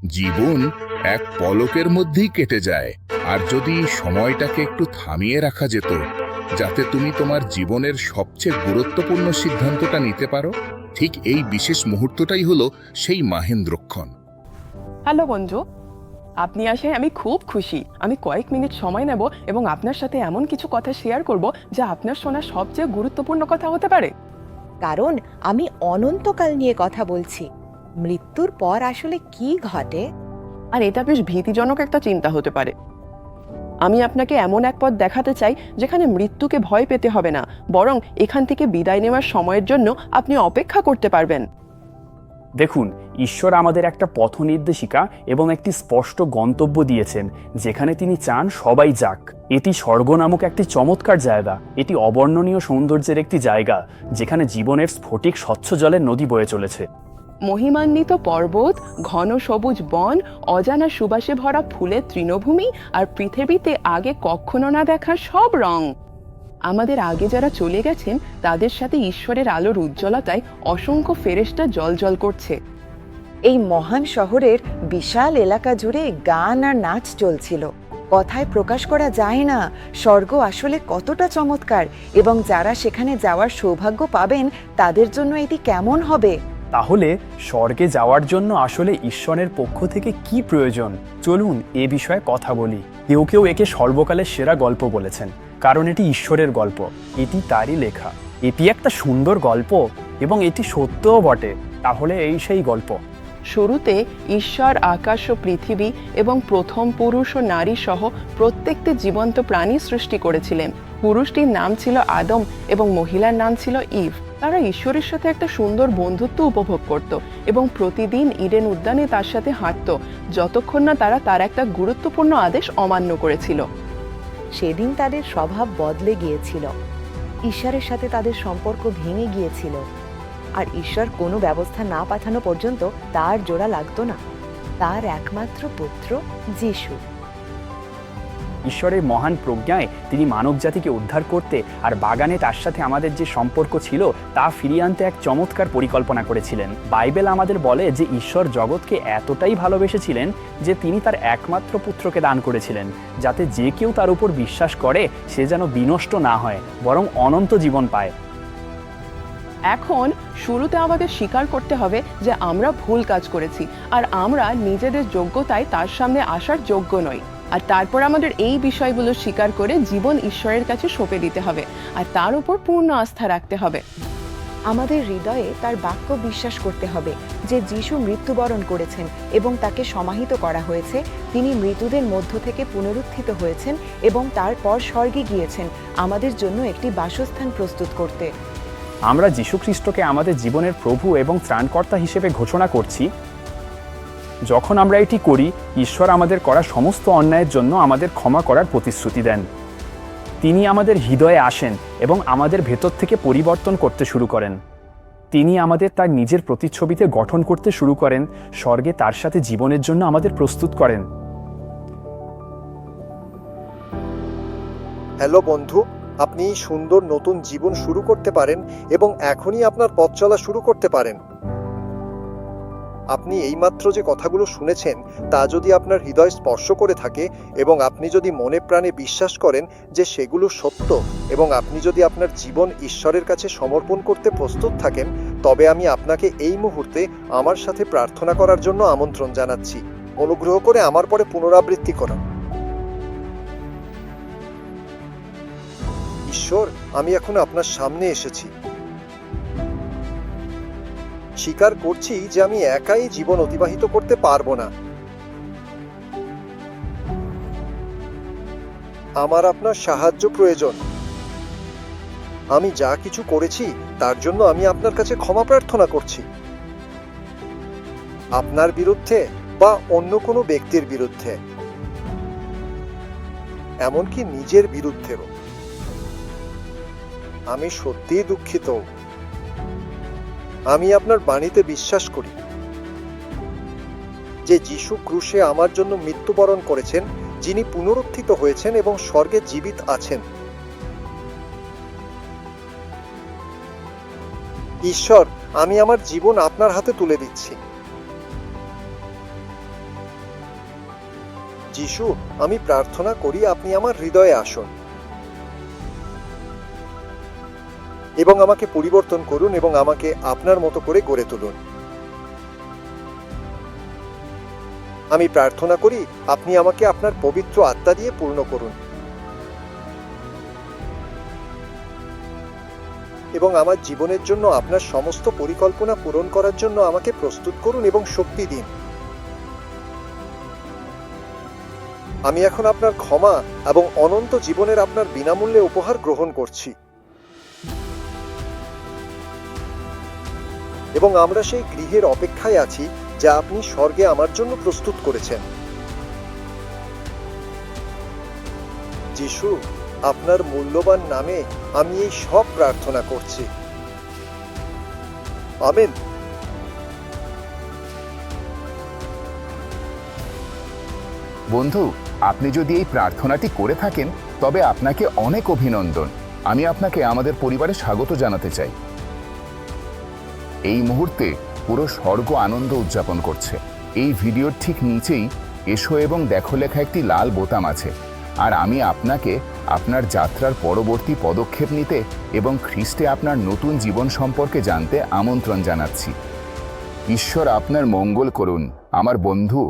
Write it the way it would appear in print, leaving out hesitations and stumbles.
জীবন এক পলকের মধ্যেই কেটে যায়। আর যদি সময়টাকে একটু থামিয়ে রাখা যেত, যাতে তুমি তোমার জীবনের সবচেয়ে গুরুত্বপূর্ণ সিদ্ধান্তটা নিতে পারো, ঠিক এই বিশেষ মুহূর্তটাই হলো সেই মাহেন্দ্রক্ষণ। হ্যালো বন্ধু, আপনি আসে আমি খুব খুশি। আমি কয়েক মিনিট সময় নেব এবং আপনার সাথে এমন কিছু কথা শেয়ার করব যা আপনার শোনা সবচেয়ে গুরুত্বপূর্ণ কথা হতে পারে। কারণ আমি অনন্তকাল নিয়ে কথা বলছি। মৃত্যুর পর আসলে কি ঘটে? আর এটা বেশ ভীতিজনক একটা চিন্তা হতে পারে। আমি আপনাকে এমন এক পথ দেখাতে চাই যেখানে মৃত্যুকে ভয় পেতে হবে না, বরং এখান থেকে বিদায় নেওয়ার সময়ের জন্য আপনি অপেক্ষা করতে পারবেন। দেখুন, ঈশ্বর আমাদের একটা পথ নির্দেশিকা এবং একটি স্পষ্ট গন্তব্য দিয়েছেন, যেখানে তিনি চান সবাই যাক। এটি স্বর্গ নামক একটি চমৎকার জায়গা। এটি অবর্ণনীয় সৌন্দর্যের একটি জায়গা, যেখানে জীবনের স্ফটিক স্বচ্ছ জলের নদী বয়ে চলেছে। মহিমান্বিত পর্বত, ঘন সবুজ বন, অজানা সুবাসে ভরা ফুলের তৃণভূমি, আর পৃথিবীতে আগে কখনো না দেখা সব রং। আমাদের আগে যারা চলে গেছেন তাদের সাথে ঈশ্বরের আলোর উজ্জ্বলতায় অসংখ্য ফেরেশতা জ্বলজ্বল করছে। এই মহান শহরের বিশাল এলাকা জুড়ে গান আর নাচ চলছিল। কথায় প্রকাশ করা যায় না স্বর্গ আসলে কতটা চমৎকার, এবং যারা সেখানে যাওয়ার সৌভাগ্য পাবেন তাদের জন্য এটি কেমন হবে। তাহলে স্বর্গে যাওয়ার জন্য আসলে ঈশ্বরের পক্ষ থেকে কি প্রয়োজন? চলুন এ বিষয়ে কথা বলি। কেউ কেউ একে সর্বকালের সেরা গল্প বলেছেন, কারণ এটি ঈশ্বরের গল্প। এটি তারই লেখা। এটি একটা সুন্দর গল্প এবং এটি সত্যও বটে। তাহলে এই সেই গল্প। শুরুতে ঈশ্বর আকাশ ও পৃথিবী এবং প্রথম পুরুষ ও নারী সহ প্রত্যেকটি জীবন্ত প্রাণী সৃষ্টি করেছিলেন। পুরুষটির নাম ছিল আদম এবং মহিলার নাম ছিল ইভ। তারা ঈশ্বরের সাথে একটা সুন্দর বন্ধুত্ব উপভোগ করত এবং প্রতিদিন ইডেন উদ্যানে তার সাথে হাঁটত, যতক্ষণ না তারা তার একটা গুরুত্বপূর্ণ আদেশ অমান্য করেছিল। সেদিন তাদের স্বভাব বদলে গিয়েছিল। ঈশ্বরের সাথে তাদের সম্পর্ক ভেঙে গিয়েছিল, আর ঈশ্বর কোনো ব্যবস্থা না পাঠানো পর্যন্ত তার জোড়া লাগতো না। তার একমাত্র পুত্র যিশু। ঈশ্বরের মহান প্রজ্ঞায় তিনি মানব জাতিকে উদ্ধার করতে আর বাগানে তার সাথে আমাদের যে সম্পর্ক ছিল তা ফিরিয়ে আনতে এক চমৎকার পরিকল্পনা করেছিলেন। বাইবেল আমাদের বলে যে ঈশ্বর জগৎকে এতটাই ভালোবেসেছিলেন যে তিনি তার একমাত্র পুত্রকে দান করেছিলেন, যাতে যে কেউ তার উপর বিশ্বাস করে সে যেন বিনষ্ট না হয়, বরং অনন্ত জীবন পায়। এখন শুরুতে আমাদের স্বীকার করতে হবে যে আমরা ভুল কাজ করেছি আর আমরা নিজেদের যোগ্যতায় তার সামনে আসার যোগ্য নই। আর তারপর আমাদের এই বিষয়গুলো স্বীকার করে জীবন ঈশ্বরের কাছে সঁপে দিতে হবে আর তার উপর পূর্ণ আস্থা রাখতে হবে। আমাদের হৃদয়ে তার বাক্য বিশ্বাস করতে হবে যে যিশু মৃত্যুবরণ করেছেন এবং তাকে সমাহিত করা হয়েছে। তিনি মৃতদের মধ্য থেকে পুনরুত্থিত হয়েছেন এবং তারপর স্বর্গে গিয়েছেন আমাদের জন্য একটি বাসস্থান প্রস্তুত করতে। আমরা যীশু খ্রিস্টকে আমাদের জীবনের প্রভু এবং ত্রাণকর্তা হিসেবে ঘোষণা করছি। যখন আমরা এটি করি, ঈশ্বর আমাদের করা সমস্ত অন্যায়ের জন্য আমাদের ক্ষমা করার প্রতিশ্রুতি দেন। তিনি আমাদের হৃদয়ে আসেন এবং আমাদের ভেতর থেকে পরিবর্তন করতে শুরু করেন। তিনি আমাদের তার নিজের প্রতিচ্ছবিতে গঠন করতে শুরু করেন, স্বর্গে তার সাথে জীবনের জন্য আমাদের প্রস্তুত করেন। হ্যালো বন্ধু, আপনি সুন্দর নতুন জীবন শুরু করতে পারেন এবং এখনই আপনার পথ চলা শুরু করতে পারেন। আপনি এইমাত্র যে কথাগুলো শুনেছেন তা যদি আপনার হৃদয় স্পর্শ করে থাকে এবং আপনি যদি মনে প্রাণে বিশ্বাস করেন যে সেগুলো সত্য এবং আপনি যদি আপনার জীবন ঈশ্বরের কাছে সমর্পণ করতে প্রস্তুত থাকেন, তবে আমি আপনাকে এই মুহূর্তে আমার সাথে প্রার্থনা করার জন্য আমন্ত্রণ জানাচ্ছি। অনুগ্রহ করে আমার পরে পুনরাবৃত্তি করুন। ঈশ্বর, আমি এখন আপনার সামনে এসেছি। স্বীকার করছি যে আমি একাই জীবন অতিবাহিত করতে পারবো না। আমার আপনার সাহায্য প্রয়োজন। আমি যা কিছু করেছি তার জন্য আমি আপনার কাছে ক্ষমা প্রার্থনা করছি, আপনার বিরুদ্ধে বা অন্য কোনো ব্যক্তির বিরুদ্ধে, এমনকি নিজের বিরুদ্ধেও। আমি সত্যিই দুঃখিত। আমি আপনার বাণীতে বিশ্বাস করি যে যিশু ক্রুশে আমার জন্য মৃত্যুবরণ করেছেন, যিনি পুনরুত্থিত হয়েছেন এবং স্বর্গে জীবিত আছেন। ঈশ্বর, আমি আমার জীবন আপনার হাতে তুলে দিচ্ছি। যিশু, আমি প্রার্থনা করি আপনি আমার হৃদয়ে আসুন এবং আমাকে পরিবর্তন করুন এবং আমাকে আপনার মতো করে গড়ে তুলুন। আমি প্রার্থনা করি আপনি আমাকে আপনার পবিত্র আত্মা দিয়ে পূর্ণ করুন এবং আমার জীবনের জন্য আপনার সমস্ত পরিকল্পনা পূরণ করার জন্য আমাকে প্রস্তুত করুন এবং শক্তি দিন। আমি এখন আপনার ক্ষমা এবং অনন্ত জীবনের আপনার বিনামূল্যে উপহার গ্রহণ করছি এবং আমরা সেই গৃহের অপেক্ষায় আছি যা আপনি স্বর্গে আমার জন্য প্রস্তুত করেছেন। যিশু, আপনার মূল্যবান নামে আমি এই সব প্রার্থনা করছি। আমেন। বন্ধু, আপনি যদি এই প্রার্থনাটি করে থাকেন তবে আপনাকে অনেক অভিনন্দন। আমি আপনাকে আমাদের পরিবারে স্বাগত জানাতে চাই। এই মুহূর্তে পুরো স্বর্গ আনন্দ উদযাপন করছে। এই ভিডিওর ঠিক নিচেই এসো এবং দেখো লেখা একটি লাল বোতাম আছে, আর আমি আপনাকে আপনার যাত্রার পরবর্তী পদক্ষেপ নিতে এবং খ্রিস্টে আপনার নতুন জীবন সম্পর্কে জানতে আমন্ত্রণ জানাচ্ছি। ঈশ্বর আপনার মঙ্গল করুন আমার বন্ধু।